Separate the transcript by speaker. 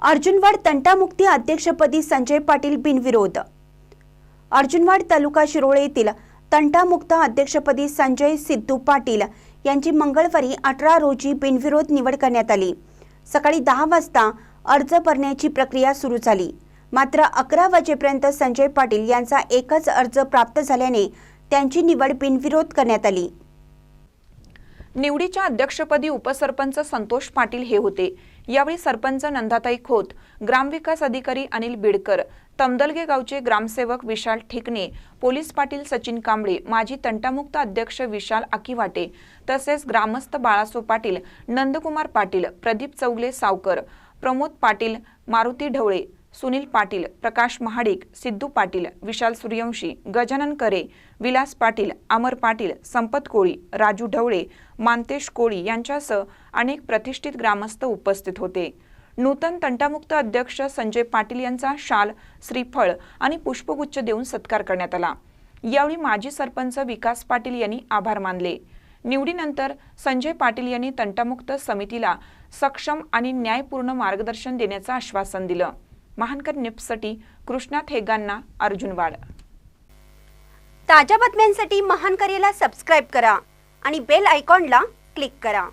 Speaker 1: अर्जुनवाड तंटामुक्ती अध्यक्षपदी संजय पाटील बिनविरोध। अर्जुनवाड तालुका शिरोळे येथील तंटामुक्त अध्यक्षपदी संजय सिद्धू पाटील यांची मंगळवारी 18 रोजी बिनविरोध निवड करण्यात आली। सकाळी 10 वाजता अर्ज भरण्याची प्रक्रिया सुरू झाली। मात्र 11 वाजेपर्यंत संजय पाटील यांचा एकच अर्ज प्राप्त झाल्याने त्यांची निवड बिनविरोध करण्यात आली।
Speaker 2: निवडीच्या अध्यक्षपदी उपसरपंच संतोष पाटील हे होते। यावेळी सरपंच नंदाताई खोत, ग्रामविकास अधिकारी अनिल बिडकर, तमदलगे गावचे ग्रामसेवक विशाल ठिकणे, पोलीस पाटील सचिन कांबळे, माजी तंटामुक्त अध्यक्ष विशाल आकिवाटे तसेच ग्रामस्थ बाळासो पाटील, नंदकुमार पाटील, प्रदीप चौगले सावकर, प्रमोद पाटील, मारुती ढवळे, सुनील पाटील, प्रकाश महाडिक, सिद्धू पाटील, विशाल सूर्यवंशी, गजानन करे, विलास पाटील, अमर पाटील, संपत कोळी, राजू ढवळे, मानतेश कोळी यांच्यासह अनेक प्रतिष्ठित ग्रामस्थ उपस्थित होते। नूतन तंटामुक्त अध्यक्ष संजय पाटील यांचा शाल, श्रीफळ आणि पुष्पगुच्छ देऊन सत्कार करण्यात आला। यावेळी माजी सरपंच विकास पाटील यांनी आभार मानले। निवडीनंतर संजय पाटील यांनी तंटामुक्त समितीला सक्षम आणि न्यायपूर्ण मार्गदर्शन देण्याचं आश्वासन दिलं। महानकर न्यूजसाठी कृष्णा थेगांना, अर्जुनवाड।
Speaker 1: ताज्या बातम्यांसाठी महानकरेला सबस्क्राइब करा आणि बेल आयकॉनला क्लिक करा।